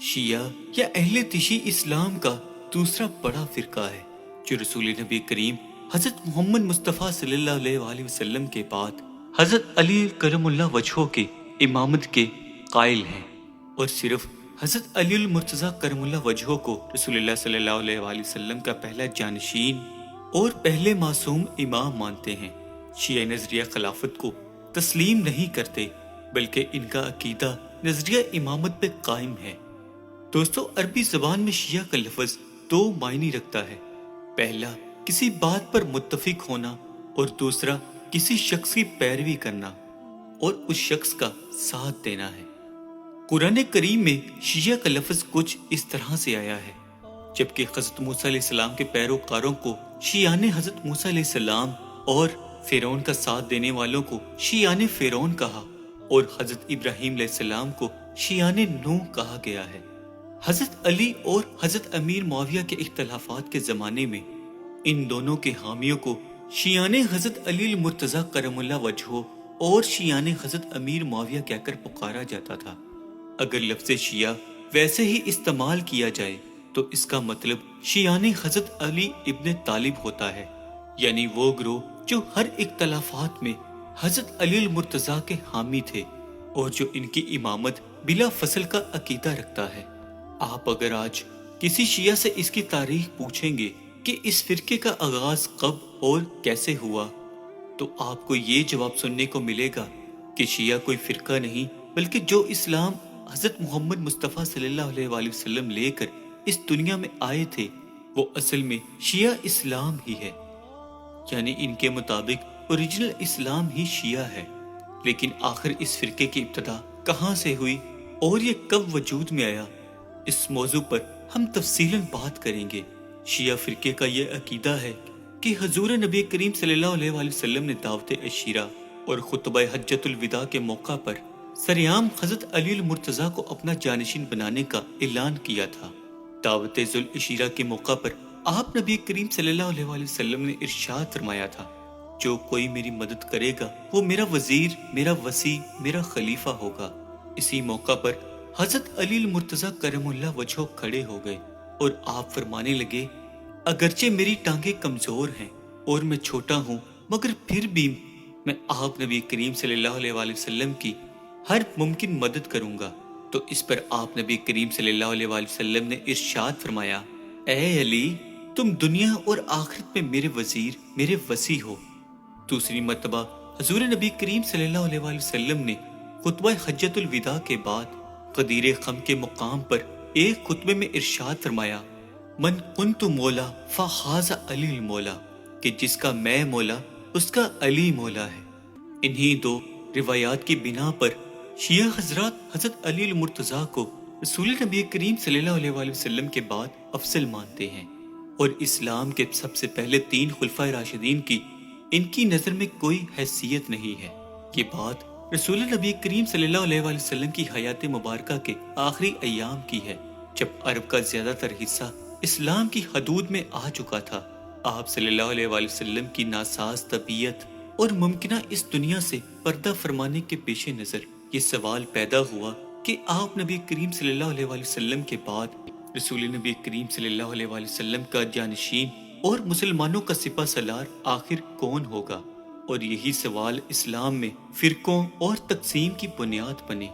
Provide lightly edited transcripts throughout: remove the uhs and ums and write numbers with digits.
شیعہ یا اہل تشیع اسلام کا دوسرا بڑا فرقہ ہے جو رسول نبی کریم حضرت محمد مصطفیٰ صلی اللہ علیہ وآلہ وسلم کے بعد حضرت علی کرم اللہ وجہہ کے امامت کے قائل ہیں، اور صرف حضرت علی المرتضیٰ کرم اللہ وجہہ کو رسول اللہ صلی اللہ علیہ وآلہ وسلم کا پہلا جانشین اور پہلے معصوم امام مانتے ہیں۔ شیعہ نظریہ خلافت کو تسلیم نہیں کرتے، بلکہ ان کا عقیدہ نظریہ امامت پہ قائم ہے۔ دوستو، عربی زبان میں شیعہ کا لفظ دو معنی رکھتا ہے۔ پہلا کسی بات پر متفق ہونا، اور دوسرا کسی شخص کی پیروی کرنا اور اس شخص کا ساتھ دینا ہے۔ قرآن کریم میں شیعہ کا لفظ کچھ اس طرح سے آیا ہے، جبکہ حضرت موسیٰ علیہ السلام کے پیروکاروں کو شیعان حضرت موسیٰ علیہ السلام اور فرعون کا ساتھ دینے والوں کو شیعان فرعون کہا، اور حضرت ابراہیم علیہ السلام کو شیعان نوح کہا گیا ہے۔ حضرت علی اور حضرت امیر معاویہ کے اختلافات کے زمانے میں ان دونوں کے حامیوں کو شیعان حضرت علی المرتضیٰ کرم اللہ وجہہ اور شیعان حضرت امیر معاویہ کہہ کر پکارا جاتا تھا۔ اگر لفظ شیعہ ویسے ہی استعمال کیا جائے تو اس کا مطلب شیعان حضرت علی ابن طالب ہوتا ہے، یعنی وہ گروہ جو ہر اختلافات میں حضرت علی المرتضیٰ کے حامی تھے اور جو ان کی امامت بلا فصل کا عقیدہ رکھتا ہے۔ آپ اگر آج کسی شیعہ سے اس کی تاریخ پوچھیں گے کہ اس فرقے کا آغاز کب اور کیسے ہوا، تو آپ کو یہ جواب سننے کو ملے گا کہ شیعہ کوئی فرقہ نہیں، بلکہ جو اسلام حضرت محمد مصطفیٰ صلی اللہ علیہ وآلہ وسلم لے کر اس دنیا میں آئے تھے وہ اصل میں شیعہ اسلام ہی ہے، یعنی ان کے مطابق اوریجنل اسلام ہی شیعہ ہے۔ لیکن آخر اس فرقے کی ابتدا کہاں سے ہوئی اور یہ کب وجود میں آیا، اس موضوع پر ہم تفصیلاً بات کریں گے۔ شیعہ فرقے کا یہ عقیدہ ہے کہ حضور نبی کریم صلی اللہ علیہ وآلہ وسلم نے دعوت عشیرہ اور خطبہ حجۃ الوداع کے موقع پر سریعام حضرت علی المرتضیٰ کو اپنا جانشین بنانے کا اعلان کیا تھا۔ دعوت ذوالعشیرہ کے موقع پر آپ نبی کریم صلی اللہ علیہ وآلہ وسلم نے ارشاد فرمایا تھا، جو کوئی میری مدد کرے گا وہ میرا وزیر، میرا وصی، میرا خلیفہ ہوگا۔ اسی موقع پر حضرت علی المرتضیٰ کرم اللہ وجہہ کھڑے ہو گئے اور آپ فرمانے لگے، اگرچہ میری ٹانگیں کمزور ہیں اور میں چھوٹا ہوں، مگر پھر بھی میں آپ نبی کریم صلی اللہ علیہ وآلہ وسلم کی ہر ممکن مدد کروں گا۔ تو اس پر آپ نبی کریم صلی اللہ علیہ وآلہ وسلم نے ارشاد فرمایا، اے علی، تم دنیا اور آخرت میں میرے وزیر، میرے وصی ہو۔ دوسری مرتبہ حضور نبی کریم صلی اللہ علیہ وآلہ وسلم نے خطبہ حجۃ الوداع کے بعد غدیر خم کے مقام پر ایک خطبے میں ارشاد فرمایا، من کنت مولا فہذا علی المولا، کہ جس کا میں مولا اس کا علی مولا ہے۔ انہی دو روایات کی بنا پر شیعہ حضرات حضرت علی المرتضیٰ کو رسول نبی کریم صلی اللہ علیہ وآلہ وسلم کے بعد افضل مانتے ہیں، اور اسلام کے سب سے پہلے 3 خلفائے راشدین کی ان کی نظر میں کوئی حیثیت نہیں ہے۔ یہ بات رسول نبی کریم صلی اللہ علیہ وآلہ وسلم کی حیات مبارکہ کے آخری ایام کی ہے، جب عرب کا زیادہ تر حصہ اسلام کی حدود میں آ چکا تھا۔ آپ صلی اللہ علیہ وآلہ وسلم کی ناساز طبیعت اور ممکنہ اس دنیا سے پردہ فرمانے کے پیش نظر یہ سوال پیدا ہوا کہ آپ نبی کریم صلی اللہ علیہ وآلہ وسلم کے بعد رسول نبی کریم صلی اللہ علیہ وآلہ وسلم کا جانشین اور مسلمانوں کا سپہ سالار آخر کون ہوگا، اور یہی سوال اسلام میں فرقوں اور تقسیم کی بنیاد بنے۔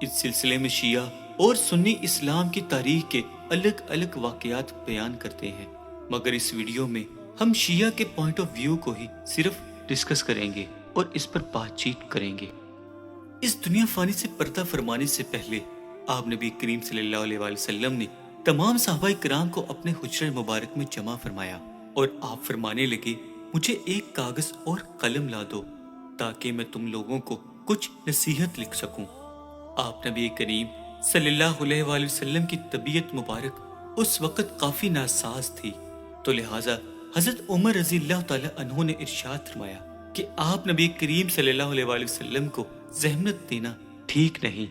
اس سلسلے میں شیعہ اور سنی اسلام کی تاریخ کے الگ الگ واقعات بیان کرتے ہیں، مگر اس ویڈیو میں ہم شیعہ کے پوائنٹ آف ویو کو ہی صرف ڈسکس کریں گے اور اس پر بات چیت کریں گے۔ اس دنیا فانی سے پردہ فرمانے سے پہلے آپ نبی کریم صلی اللہ علیہ وآلہ وسلم نے تمام صحابہ کرام کو اپنے حجرہ مبارک میں جمع فرمایا اور آپ فرمانے لگے، مجھے ایک کاغذ اور قلم لا دو تاکہ میں تم لوگوں کو کچھ نصیحت لکھ سکوں۔ آپ نبی کریم صلی اللہ علیہ وآلہ وسلم کی طبیعت مبارک اس وقت کافی ناساز تھی، تو لہٰذا حضرت عمر رضی اللہ تعالی عنہ نے ارشاد فرمایا کہ آپ نبی کریم صلی اللہ علیہ وآلہ وسلم کو زحمت دینا ٹھیک نہیں،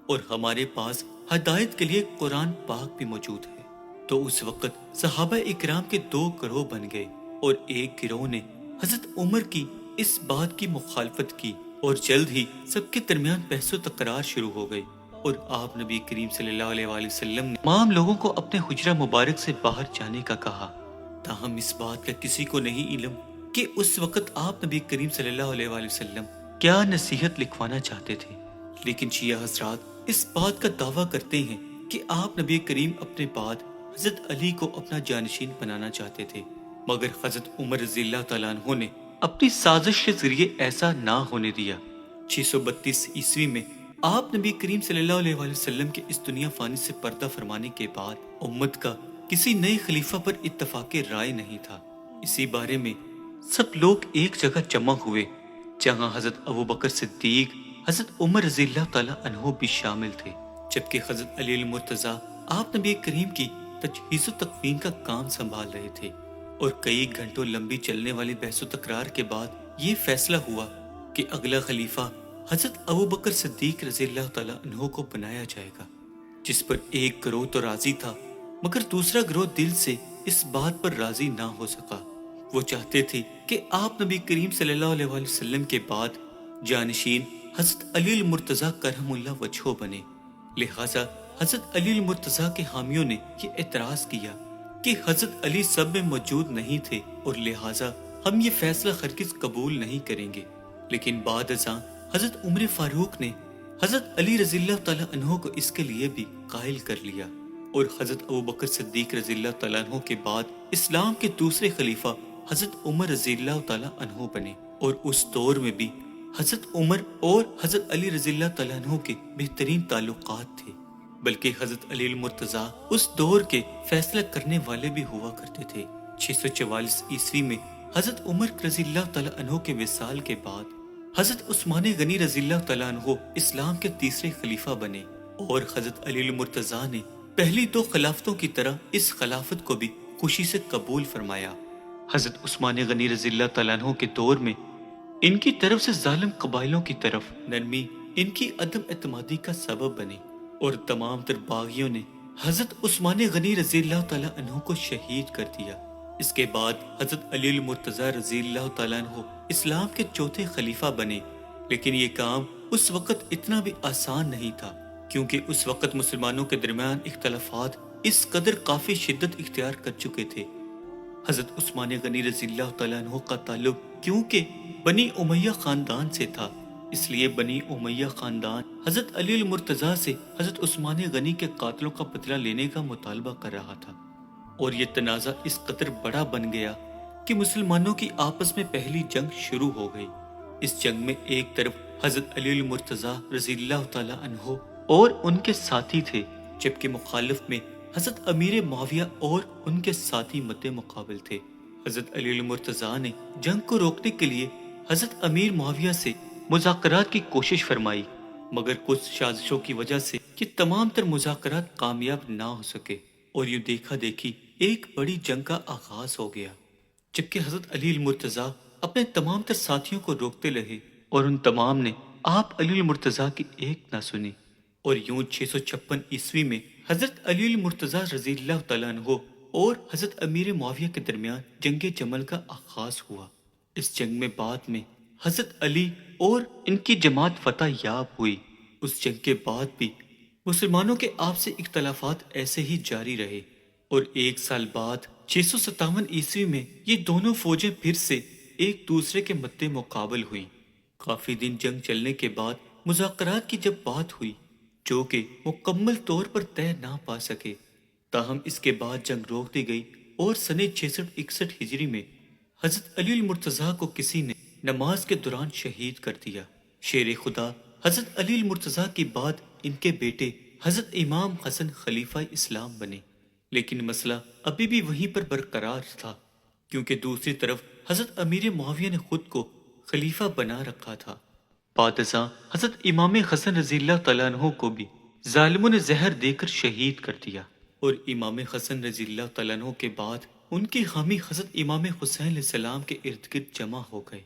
اور ہمارے پاس ہدایت کے لیے قرآن پاک بھی موجود ہے۔ تو اس وقت صحابہ اکرام کے 2 گروہ بن گئے، اور ایک گروہ نے حضرت عمر کی اس بات کی مخالفت کی، اور جلد ہی سب کے درمیان بحث و تکرار شروع ہو گئی۔ اور آپ نبی کریم صلی اللہ علیہ وآلہ وسلم نے تمام لوگوں کو اپنے حجرہ مبارک سے باہر جانے کا کہا۔ تاہم اس بات کا کسی کو نہیں علم کہ اس وقت آپ نبی کریم صلی اللہ علیہ وآلہ وسلم کیا نصیحت لکھوانا چاہتے تھے، لیکن شیعہ حضرات اس بات کا دعویٰ کرتے ہیں کہ آپ نبی کریم اپنے بعد حضرت علی کو اپنا جانشین بنانا چاہتے تھے، مگر حضرت عمر رضی اللہ تعالیٰ عنہ نے اپنی سازش کے ذریعے ایسا نہ ہونے دیا۔ 632 عیسوی میں آپ نبی کریم صلی اللہ علیہ وآلہ وسلم کے اس دنیا فانی سے پردہ فرمانے کے بعد امت کا کسی نئے خلیفہ پر اتفاق رائے نہیں تھا۔ اسی بارے میں سب لوگ ایک جگہ جمع ہوئے، جہاں حضرت ابوبکر صدیق، حضرت عمر رضی اللہ تعالیٰ عنہ بھی شامل تھے، جبکہ حضرت علی المرتضیٰ آپ نبی کریم کی تجہیز و تکفین کا کام سنبھال رہے تھے، اور کئی گھنٹوں لمبی چلنے والی بحث و تکرار کے بعد یہ فیصلہ ہوا کہ اگلا خلیفہ حضرت ابوبکر صدیق رضی اللہ تعالیٰ عنہ کو بنایا جائے گا، جس پر ایک گروہ تو راضی تھا مگر دوسرا گروہ دل سے اس بات پر راضی نہ ہو سکا۔ وہ چاہتے تھے کہ آپ نبی کریم صلی اللہ علیہ وآلہ وسلم کے بعد جانشین حضرت علی المرتضیٰ کرم اللہ وجہہ بنے، لہٰذا حضرت علی المرتضیٰ کے حامیوں نے یہ اعتراض کیا کہ حضرت علی سب میں موجود نہیں تھے اور لہٰذا ہم یہ فیصلہ ہرگز قبول نہیں کریں گے۔ لیکن بعد ازاں حضرت عمر فاروق نے حضرت علی رضی اللہ تعالیٰ عنہ کو اس کے لیے بھی قائل کر لیا، اور حضرت ابوبکر صدیق رضی اللہ تعالیٰ عنہ کے بعد اسلام کے دوسرے خلیفہ حضرت عمر رضی اللہ تعالیٰ عنہ بنے۔ اور اس دور میں بھی حضرت عمر اور حضرت علی رضی اللہ تعالیٰ عنہ کے بہترین تعلقات تھے، بلکہ حضرت علی المرتضیٰ اس دور کے فیصلہ کرنے والے بھی ہوا کرتے تھے۔ 644 عیسوی میں حضرت عمر رضی اللہ تعالیٰ عنہ کے وصال کے بعد حضرت عثمان غنی رضی اللہ تعالیٰ عنہ اسلام کے تیسرے خلیفہ بنے، اور حضرت علی المرتضیٰ نے پہلی دو خلافتوں کی طرح اس خلافت کو بھی خوشی سے قبول فرمایا۔ حضرت عثمان غنی رضی اللہ تعالیٰ عنہ کے دور میں ان کی طرف سے ظالم قبائلوں کی طرف نرمی ان کی عدم اعتمادی کا سبب بنی، اور تمام تر باغیوں نے حضرت عثمان غنی رضی اللہ تعالیٰ عنہ کو شہید کر دیا۔ اس کے بعد حضرت علی المرتضیٰ رضی اللہ تعالیٰ عنہ اسلام کے چوتھے خلیفہ بنے، لیکن یہ کام اس وقت اتنا بھی آسان نہیں تھا، کیونکہ اس وقت مسلمانوں کے درمیان اختلافات اس قدر کافی شدت اختیار کر چکے تھے۔ حضرت عثمان غنی رضی اللہ تعالیٰ عنہ کا تعلق کیونکہ بنی امیہ خاندان سے تھا، اس لیے بنی امیہ خاندان حضرت علی المرتضیٰ سے حضرت عثمان غنی کے قاتلوں کا بدلہ لینے کا مطالبہ کر رہا تھا، اور یہ تنازع اس قدر بڑا بن گیا کہ مسلمانوں کی آپس میں پہلی جنگ شروع ہو گئی۔ اس جنگ میں ایک طرف حضرت علی المرتضیٰ رضی اللہ تعالیٰ عنہ اور ان کے ساتھی تھے، جبکہ مخالف میں حضرت امیر معاویہ اور ان کے ساتھی مد مقابل تھے۔ حضرت علی المرتضیٰ نے جنگ کو روکنے کے لیے حضرت امیر معاویہ سے مذاکرات کی کوشش فرمائی، مگر کچھ سازشوں کی وجہ سے یہ تمام تر مذاکرات کامیاب نہ ہو سکے، اور یوں دیکھا دیکھی ایک بڑی جنگ کا آغاز ہو گیا، جبکہ حضرت علی المرتضیٰ اپنے تمام تر ساتھیوں کو روکتے رہے، اور ان تمام نے آپ علی المرتضیٰ کی ایک نہ سنی، اور یوں 656 عیسوی میں حضرت علی المرتضیٰ رضی اللہ تعالیٰ عنہ اور حضرت امیر معاویہ کے درمیان جنگ جمل کا آغاز ہوا۔ اس جنگ میں بعد میں حضرت علی اور ان کی جماعت فتح یاب ہوئی۔ اس جنگ کے بعد بھی مسلمانوں کے آپسی اختلافات ایسے ہی جاری رہے، اور ایک سال بعد 657 عیسوی میں یہ دونوں فوجیں پھر سے ایک دوسرے کے مد مقابل ہوئیں۔ کافی دن جنگ چلنے کے بعد مذاکرات کی جب بات ہوئی، جو کہ مکمل طور پر طے نہ پا سکے، تاہم اس کے بعد جنگ روک دی گئی، اور سنہ 6661 ہجری میں حضرت علی المرتضیٰ کو کسی نے نماز کے دوران شہید کر دیا۔ شیر خدا حضرت علی المرتضیٰ کی بعد ان کے بیٹے حضرت امام حسن خلیفہ اسلام بنے، لیکن مسئلہ ابھی بھی وہیں پر برقرار تھا، کیونکہ دوسری طرف حضرت امیر معاویہ نے خود کو خلیفہ بنا رکھا تھا۔ بعد ازاں حضرت امام حسن رضی اللہ تعالیٰ عنہ کو بھی ظالموں نے زہر دے کر شہید کر دیا، اور امام حسن رضی اللہ تعالیٰ عنہ کے بعد ان کی حامی حضرت امام حسین علیہ السلام کے ارد گرد جمع ہو گئے،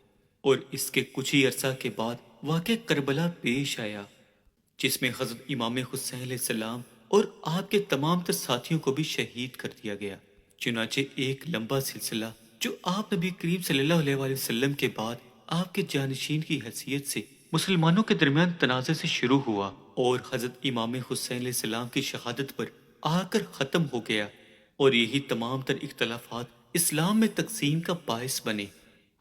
اور اس کے کچھ ہی عرصہ کے بعد واقعہ کربلا پیش آیا، جس میں حضرت امام حسین علیہ السلام اور آپ کے تمام تر ساتھیوں کو بھی شہید کر دیا گیا۔ چنانچہ ایک لمبا سلسلہ جو آپ نبی کریم صلی اللہ علیہ وآلہ وسلم کے بعد آپ کے جانشین کی حیثیت سے مسلمانوں کے درمیان تنازع سے شروع ہوا اور حضرت امام حسین علیہ السلام کی شہادت پر آ کر ختم ہو گیا، اور یہی تمام تر اختلافات اسلام میں تقسیم کا باعث بنے۔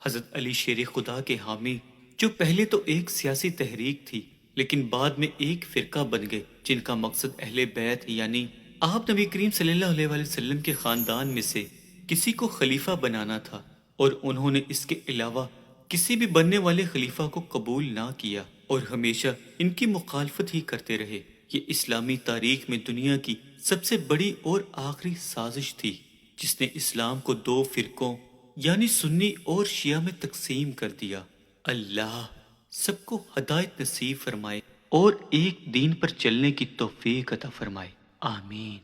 حضرت علی شیر خدا کے حامی، جو پہلے تو ایک سیاسی تحریک تھی لیکن بعد میں ایک فرقہ بن گئے، جن کا مقصد اہل بیت یعنی آپ نبی کریم صلی اللہ علیہ وآلہ وسلم کے خاندان میں سے کسی کو خلیفہ بنانا تھا، اور انہوں نے اس کے علاوہ کسی بھی بننے والے خلیفہ کو قبول نہ کیا اور ہمیشہ ان کی مخالفت ہی کرتے رہے۔ یہ اسلامی تاریخ میں دنیا کی سب سے بڑی اور آخری سازش تھی، جس نے اسلام کو دو فرقوں یعنی سنی اور شیعہ میں تقسیم کر دیا۔ اللہ سب کو ہدایت نصیب فرمائے اور ایک دین پر چلنے کی توفیق عطا فرمائے، آمین۔